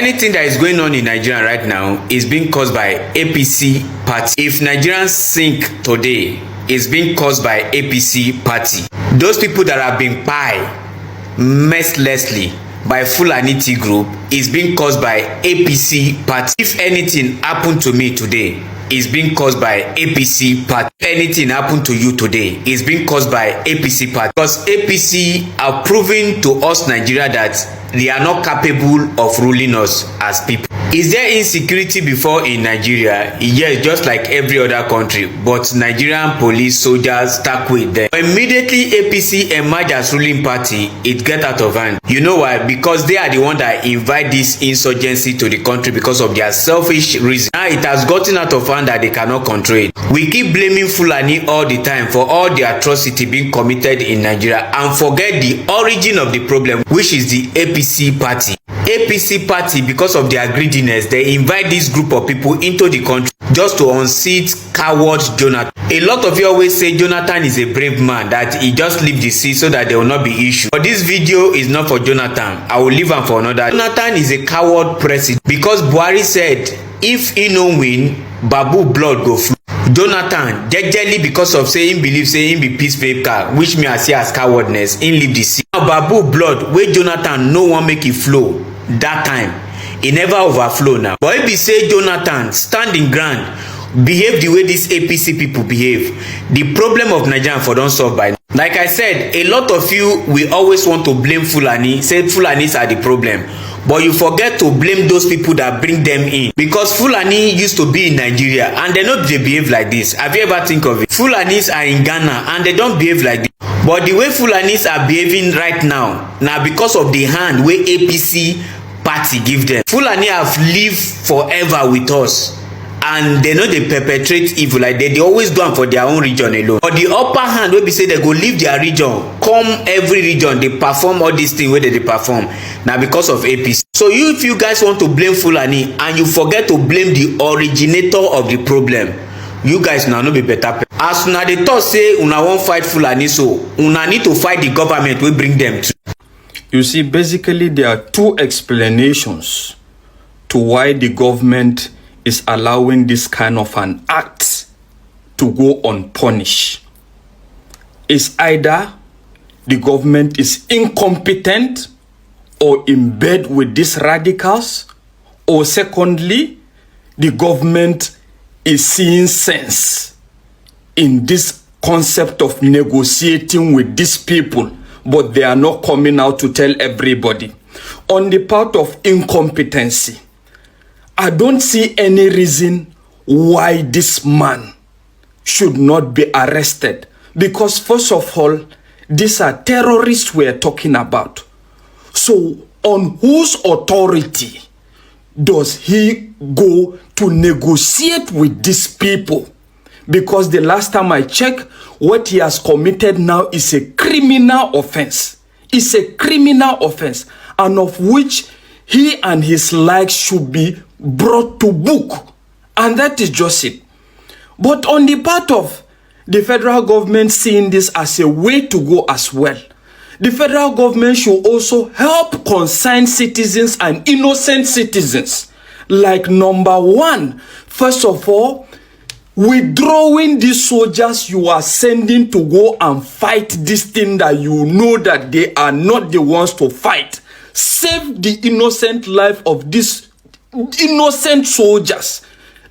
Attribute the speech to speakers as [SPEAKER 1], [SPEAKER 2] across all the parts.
[SPEAKER 1] Anything that is going on in Nigeria right now is being caused by APC party. If Nigerians sink today, it's being caused by APC party. Those people that have been mercilessly by Fulani group is being caused by APC party. If anything happened to me today, is being caused by APC party. If anything happened to you today, is being caused by APC party. Because APC are proving to us Nigeria that they are not capable of ruling us as people. Is there insecurity before in Nigeria? Yes, just like every other country. But Nigerian police, soldiers stuck with them. Immediately APC emerged as ruling party, it get out of hand. You know why? Because they are the one that invite this insurgency to the country because of their selfish reason. Now it has gotten out of hand that they cannot control it. We keep blaming Fulani all the time for all the atrocity being committed in Nigeria and forget the origin of the problem, which is the APC party. APC party, because of their greediness, they invite this group of people into the country just to unseat coward Jonathan. A lot of you always say Jonathan is a brave man, that he just leave the seat so that there will not be issue. But this video is not for Jonathan. I will leave him for another. Jonathan is a coward president because Buhari said if he no win, Babu blood go flow. Jonathan, jejely because of saying believe saying be peacemaker, which me I see as cowardness, in leave the sea. Now Babu blood wey Jonathan no one make it flow that time, e never overflow now. But if be say Jonathan stand in ground, behave the way these APC people behave, the problem of Nigeria for don solve by now. Like I said, a lot of you will always want to blame Fulani, say Fulanis are the problem. But you forget to blame those people that bring them in. Because Fulani used to be in Nigeria and they don't behave like this. Have you ever think of it? Fulanis are in Ghana and they don't behave like this. But the way Fulanis are behaving right now, now because of the hand where APC party give them. Fulani have lived forever with us. And they know they perpetrate evil, like they always do it for their own region alone. But the upper hand wey be say they go leave their region, come every region, they perform all these things where they perform. Now because of APC. So if you guys want to blame Fulani and you forget to blame the originator of the problem, you guys now no be better. As una dey talk say una won't fight Fulani, so una need to fight the government wey bring them to.
[SPEAKER 2] You see, basically there are two explanations to why the government is allowing this kind of an act to go unpunished. It's either the government is incompetent or in bed with these radicals, or secondly, the government is seeing sense in this concept of negotiating with these people, but they are not coming out to tell everybody. On the part of incompetency, I don't see any reason why this man should not be arrested. Because first of all, these are terrorists we are talking about. So on whose authority does he go to negotiate with these people? Because the last time I checked, what he has committed now is a criminal offense. It's a criminal offense, and of which he and his likes should be brought to book. And that is just it. But on the part of the federal government seeing this as a way to go as well, the federal government should also help concerned citizens and innocent citizens. Like number one, first of all, withdrawing these soldiers you are sending to go and fight this thing that you know that they are not the ones to fight. Save the innocent life of these innocent soldiers.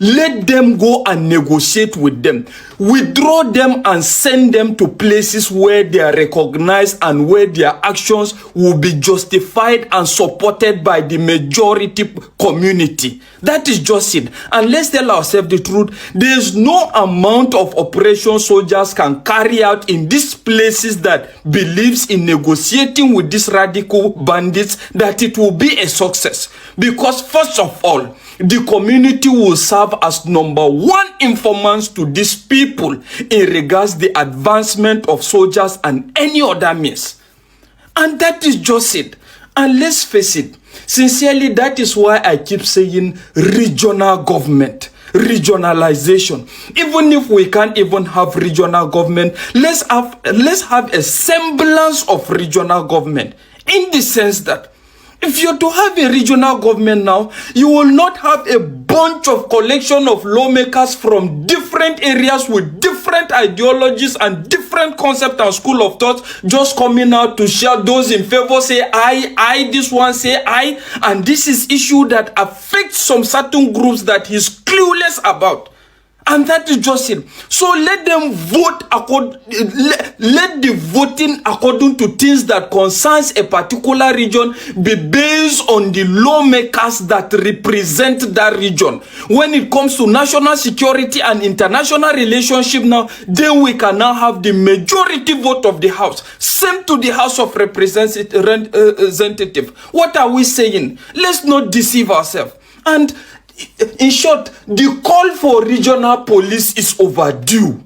[SPEAKER 2] Let them go and negotiate with them. Withdraw them and send them to places where they are recognized and where their actions will be justified and supported by the majority community. That is just it. And let's tell ourselves the truth. There is no amount of operation soldiers can carry out in these places that believes in negotiating with these radical bandits that it will be a success. Because first of all, the community will serve as number one informants to these people in regards the advancement of soldiers and any other means. And that is just it. And let's face it, sincerely, that is why I keep saying regional government, regionalization. Even if we can't even have regional government, let's have a semblance of regional government, in the sense that If you're to have a regional government now, you will not have a bunch of collection of lawmakers from different areas with different ideologies and different concepts and school of thought just coming out to share. Those in favor say I, this one say I, and this is issue that affects some certain groups that he's clueless about. And that is just it. So let them vote let the voting according to things that concerns a particular region be based on the lawmakers that represent that region. When it comes to national security and international relationship now, then we can now have the majority vote of the House. Same to the House of Representatives. What are we saying? Let's not deceive ourselves. And in short, the call for regional police is overdue.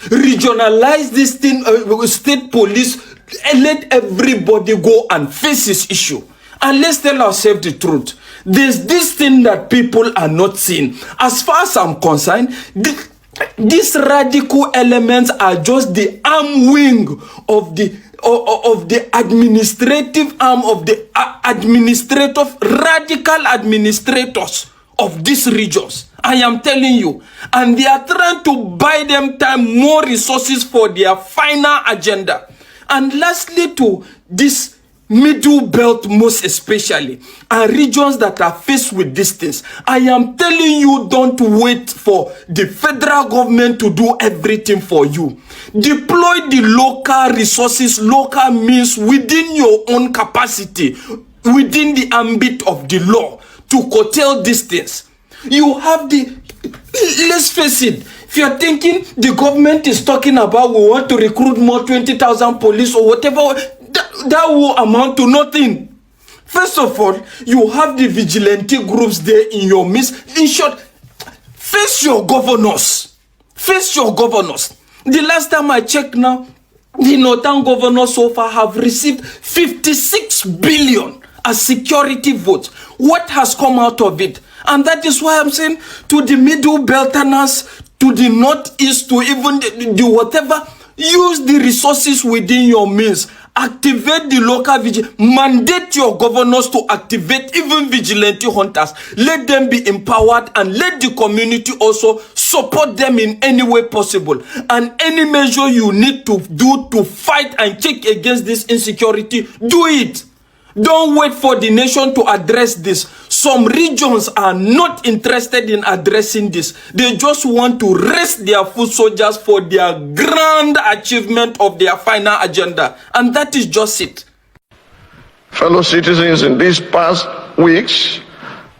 [SPEAKER 2] Regionalize this thing, state police, and let everybody go and face this issue. And let's tell ourselves the truth. There's this thing that people are not seeing. As far as I'm concerned, these radical elements are just the arm wing of the administrative arm of the radical administrators of these regions. I am telling you. And they are trying to buy them time, more resources for their final agenda. And lastly, to this middle belt most especially, and regions that are faced with these things, I am telling you, don't wait for the federal government to do everything for you. Deploy the local resources, local means within your own capacity, within the ambit of the law, to curtail these things. You have let's face it, if you're thinking the government is talking about we want to recruit more 20,000 police or whatever, that will amount to nothing. First of all, you have the vigilante groups there in your midst. In short, face your governors. Face your governors. The last time I checked now, the northern governors so far have received 56 billion as security votes. What has come out of it? And that is why I'm saying to the middle belterners, to the northeast, to even the whatever, use the resources within your means. Activate the local mandate your governors to activate even vigilante hunters. Let them be empowered and let the community also support them in any way possible. And any measure you need to do to fight and kick against this insecurity, do it. Don't wait for the nation to address this. Some regions are not interested in addressing this. They just want to rest their foot soldiers for their grand achievement of their final agenda. And that is just it.
[SPEAKER 3] Fellow citizens, in these past weeks,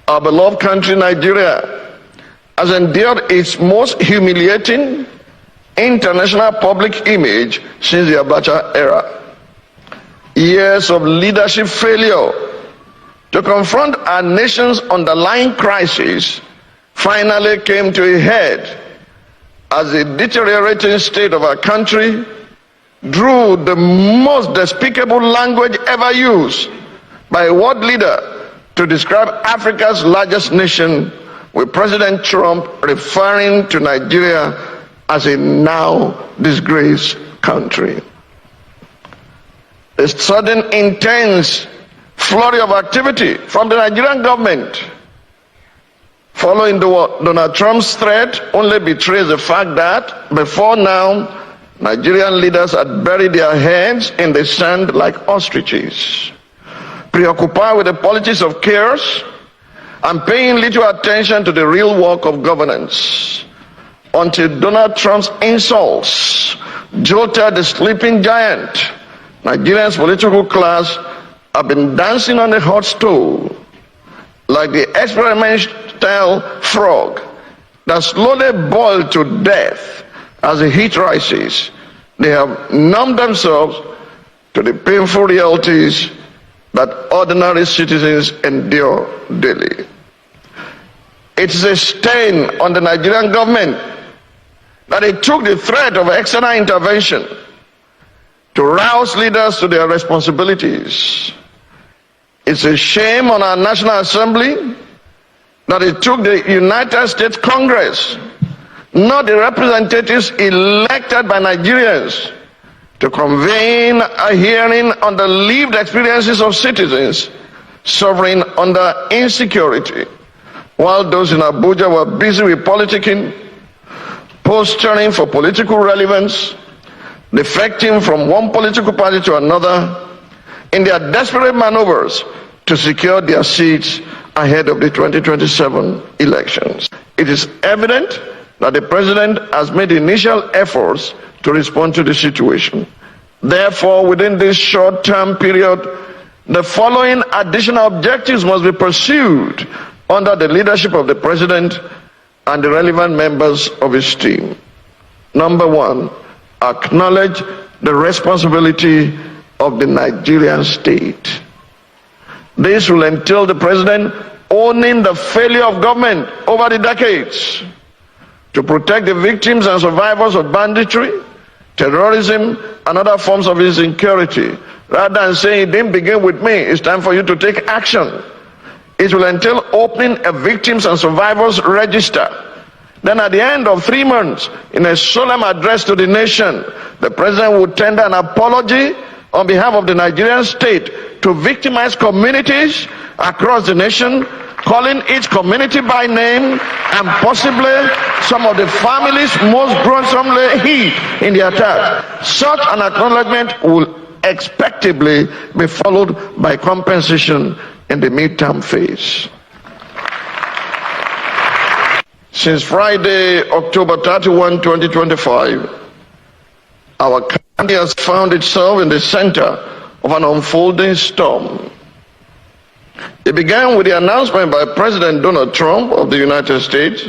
[SPEAKER 3] our beloved country, Nigeria, has endured its most humiliating international public image since the Abacha era. Years of leadership failure to confront our nation's underlying crisis finally came to a head as the deteriorating state of our country drew the most despicable language ever used by a world leader to describe Africa's largest nation, with President Trump referring to Nigeria as a now disgraced country. A sudden intense flurry of activity from the Nigerian government following Donald Trump's threat only betrays the fact that before now, Nigerian leaders had buried their heads in the sand like ostriches, preoccupied with the politics of chaos and paying little attention to the real work of governance, until Donald Trump's insults jolted the sleeping giant. Nigeria's political class have been dancing on the hot stove like the experimental frog that slowly boiled to death as the heat rises. They have numbed themselves to the painful realities that ordinary citizens endure daily. It is a stain on the Nigerian government that it took the threat of external intervention to rouse leaders to their responsibilities. It's a shame on our National Assembly that it took the United States Congress, not the representatives elected by Nigerians, to convene a hearing on the lived experiences of citizens suffering under insecurity, while those in Abuja were busy with politicking, posturing for political relevance, defecting from one political party to another in their desperate maneuvers to secure their seats ahead of the 2027 elections. It is evident that the president has made initial efforts to respond to the situation. Therefore, within this short-term period, the following additional objectives must be pursued under the leadership of the president and the relevant members of his team. Number one, acknowledge the responsibility of the Nigerian state. This will entail the president owning the failure of government over the decades to protect the victims and survivors of banditry, terrorism, and other forms of insecurity. Rather than saying it didn't begin with me, it's time for you to take action. It will entail opening a victims and survivors register. Then at the end of 3 months, in a solemn address to the nation, the president will tender an apology on behalf of the Nigerian state to victimized communities across the nation, calling each community by name and possibly some of the families most gruesomely hit in the attack. Such an acknowledgement will expectedly be followed by compensation in the midterm phase. Since Friday, October 31, 2025, our country has found itself in the center of an unfolding storm. It began with the announcement by President Donald Trump of the United States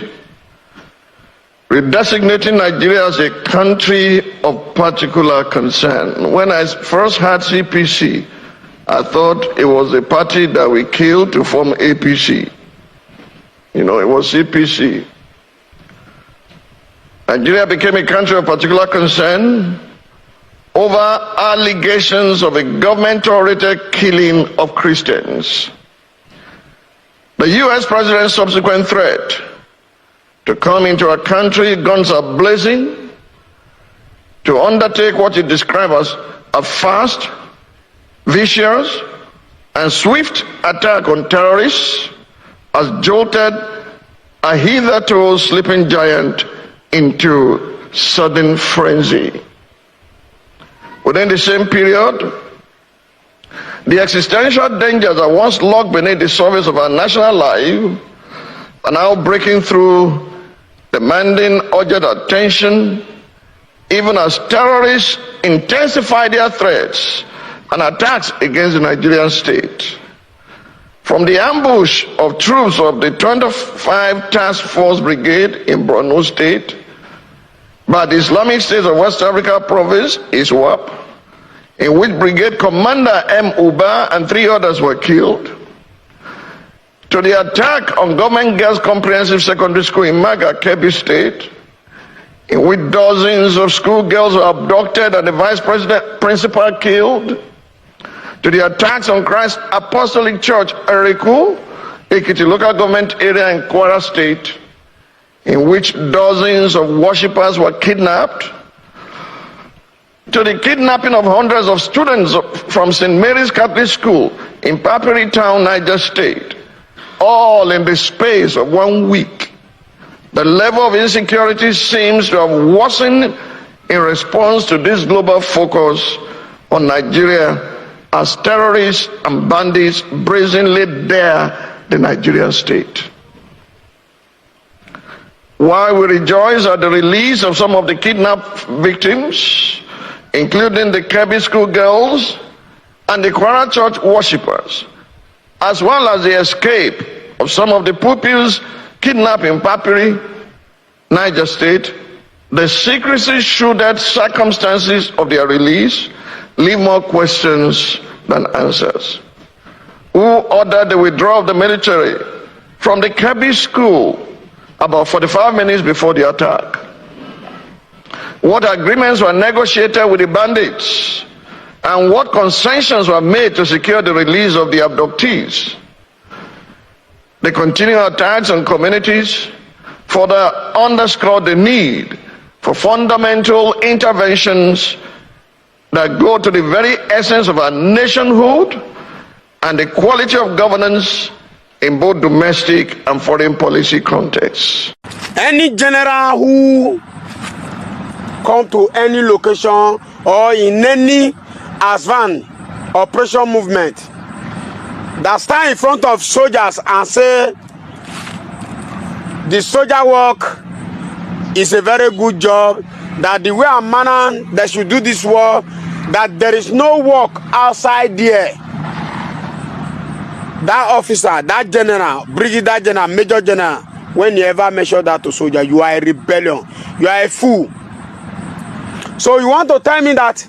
[SPEAKER 3] redesignating Nigeria as a country of particular concern. When I first heard CPC, I thought it was a party that we killed to form APC. It was CPC. Nigeria became a country of particular concern over allegations of a government-oriented killing of Christians. The U.S. president's subsequent threat to come into our country, guns are blazing, to undertake what he described as a fast, vicious, and swift attack on terrorists has jolted a hitherto sleeping giant into sudden frenzy. Within the same period, the existential dangers that once lurked beneath the surface of our national life are now breaking through, demanding urgent attention, even as terrorists intensify their threats and attacks against the Nigerian state. From the ambush of troops of the 25 Task Force Brigade in Borno State by the Islamic State of West Africa Province, ISWAP, in which Brigade Commander M. Uba and 3 others were killed, to the attack on Government Girls Comprehensive Secondary School in Maga, Kebbi State, in which dozens of schoolgirls were abducted and the vice principal killed, to the attacks on Christ Apostolic Church, Eriku, Ekiti local government area in Kwara State, in which dozens of worshippers were kidnapped, to the kidnapping of hundreds of students from St. Mary's Catholic School in Papiri Town, Niger State, all in the space of 1 week. The level of insecurity seems to have worsened in response to this global focus on Nigeria as terrorists and bandits brazenly dare the Nigerian state. While we rejoice at the release of some of the kidnapped victims, including the Kebbi school girls and the Kwara church worshippers, as well as the escape of some of the pupils kidnapped in Papiri, Niger State, the secrecy-shrouded circumstances of their release leave more questions than answers. Who ordered the withdrawal of the military from the Kebbi school about 45 minutes before the attack? What agreements were negotiated with the bandits? And what concessions were made to secure the release of the abductees? The continuing attacks on communities further underscore the need for fundamental interventions that go to the very essence of our nationhood and the quality of governance in both domestic and foreign policy contexts.
[SPEAKER 4] Any general who come to any location or in any advanced operation movement that stand in front of soldiers and say the soldier work is a very good job, that the way and manner they should do this work, that there is no work outside there, that officer, that general, brigadier general, major general, when you ever measure that to soldier, you are a rebellion, you are a fool. So you want to tell me that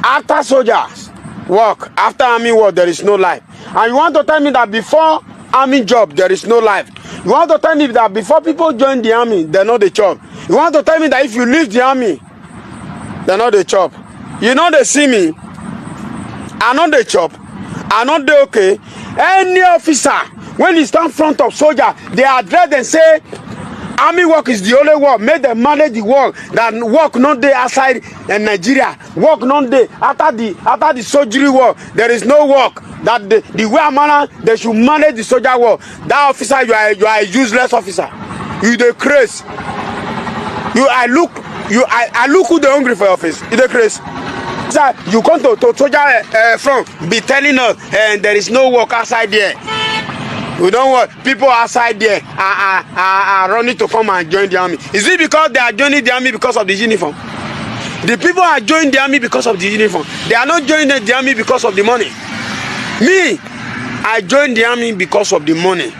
[SPEAKER 4] after soldiers work, after army work, there is no life, and you want to tell me that before army job there is no life? You want to tell me that before people join the army, they know the job? You want to tell me that if you leave the army, they know the job? You know they see me, I know the job, I know they okay. Any officer when he stand in front of soldier, they address and say army work is the only work. Make them manage the work. That work not day outside in Nigeria. Work not day after the surgery work. There is no work. That the way manner they should manage the soldier work. That officer, you are a useless officer. You the craze. I look who they hungry for your face. You the craze. Sir, you come to soldier front be telling us there is no work outside there. We don't want people outside there are running to come and join the army. Is it because they are joining the army because of the uniform? The people are joining the army because of the uniform. They are not joining the army because of the money. Me, I joined the army because of the money.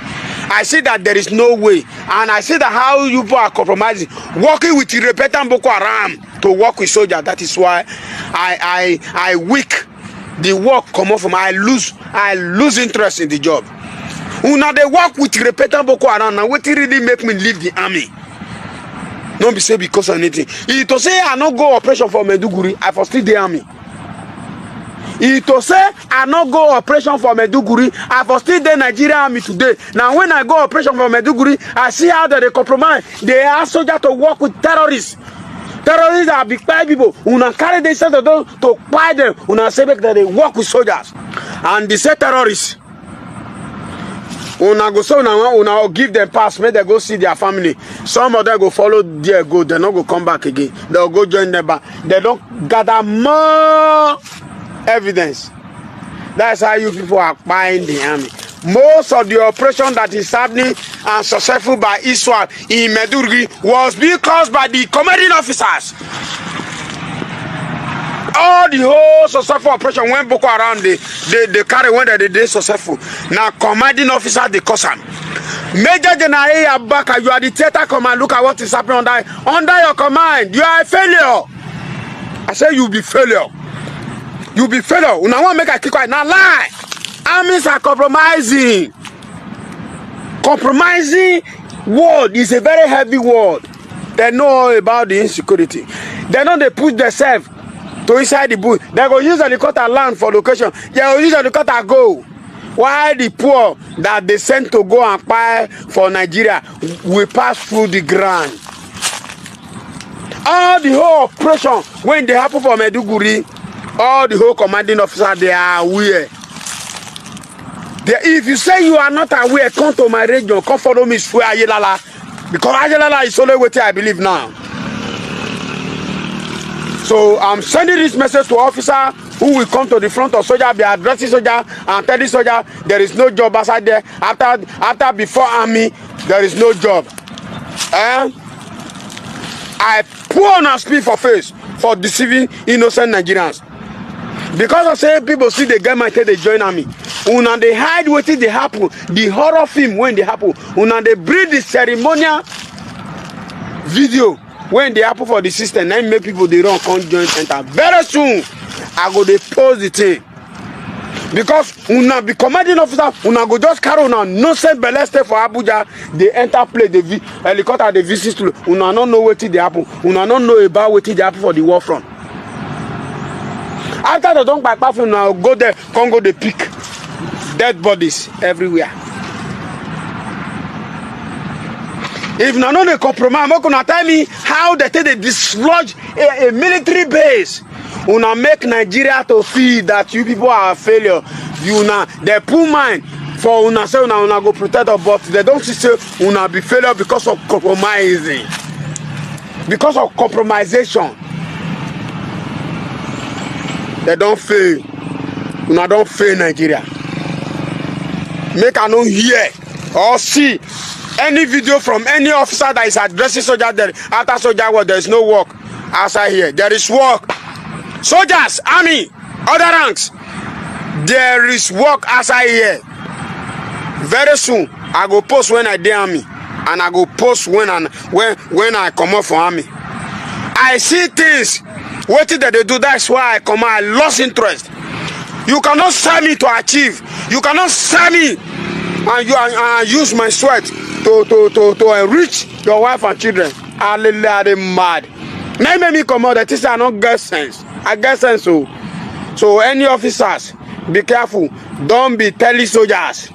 [SPEAKER 4] I see that there is no way, and I see that how you people are compromising, working with repentant Boko Haram to work with soldiers. That is why I weak the work come off from. I lose interest in the job. Una they work with repentant Boko Haram, and what really make me leave the army? Don't be say because of anything. If to say I not go operation for Maiduguri, I for still the army. If to say I not go operation for Maiduguri, I for still the Nigerian army today. Now when I go operation for Maiduguri, I see how they compromise. They ask soldiers to work with terrorists. Terrorists are big bad people. Una carry themselves to buy them. Una say that they work with soldiers, and they say terrorists. Una go so una give them pass, make they go see their family. Some of them go follow their go, they not go come back again. They'll go join them back. They don't gather more evidence. That's how you people are buying the army. Most of the operation that is happening and successful by ISWAP in Maiduguri was being caused by the commanding officers. All the whole successful operation when Boko Haram they carry when they successful. Now commanding officer they cause them. Major General Abaka, you are the theater command. Look at what is happening under your command. You are a failure. I say you be failure. You be failure. Una want make a kick right now lie. Armies are compromising. Compromising word is a very heavy word. They know all about the insecurity. They know they push themselves to inside the bush. They go use helicopter land for location. They go use helicopter go. Why the poor that they send to go and buy for Nigeria will pass through the ground. All the whole operation when they happen for Maiduguri, all the whole commanding officer they are aware. If you say you are not aware, come to my region, come follow me swear Ayelala, because Ayelala is only what I believe now. So I'm sending this message to officer who will come to the front of soldier, be addressing soldier and telling soldier there is no job outside there. After before army, there is no job. I pour on a speed for face for deceiving innocent Nigerians. Because I say people see the guy might say they join army. Una they hide what they happen, the horror film when they happen. Una they bring the ceremonial video when they happen for the system. Then make people they run come join enter. Very soon I go they post the thing. Because una be commanding officer, una go just carry una no send belle stay for Abuja. They enter play the helicopter the visit to una don't know what they happen. Una don't know about what they happen for the war front. After they don't back from now, go there, Congo they pick dead bodies everywhere. If na no they compromise, I'm gonna tell me how they take they dislodge a military base. Una make Nigeria to feel that you people are a failure. you now they put mind for una say una go protect us, but they don't see say una be failure because of compromising, because of compromisation. They don't fail. Una don't fail Nigeria. Make I no hear or see any video from any officer that is addressing soldiers there. After soldier work, there is no work outside here. There is work. Soldiers, army, other ranks, there is work outside here. Very soon, I go post when I dey army, and I go post when I come out for army. I see things. What did they do? That's why I come out. I lost interest. You cannot sell me to achieve. You cannot sell me and use my sweat to enrich your wife and children. I'm mad. Now make me come out. That is I don't get sense. I get sense. So any officers, be careful. Don't be telling soldiers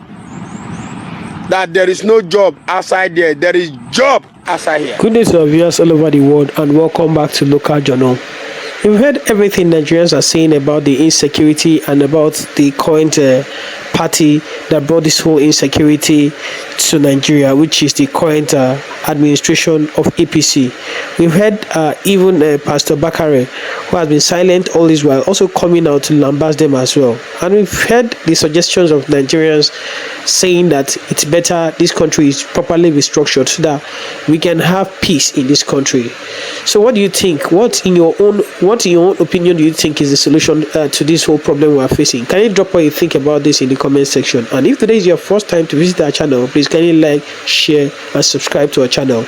[SPEAKER 4] that there is no job outside there. There is job outside here.
[SPEAKER 5] Good day to our viewers all over the world, and welcome back to Local Journal. You've heard everything Nigerians are saying about the insecurity and about the current party that brought this whole insecurity to Nigeria, which is the current administration of APC. We've heard even Pastor Bakare, who has been silent all this while, also coming out to lambast them as well. And we've heard the suggestions of Nigerians saying that it's better this country is properly restructured so that we can have peace in this country. So what do you think? What in your own opinion do you think is the solution to this whole problem we are facing? Can you drop what you think about this in the comment section? And if today is your first time to visit our channel, please kindly like, share and subscribe to our channel.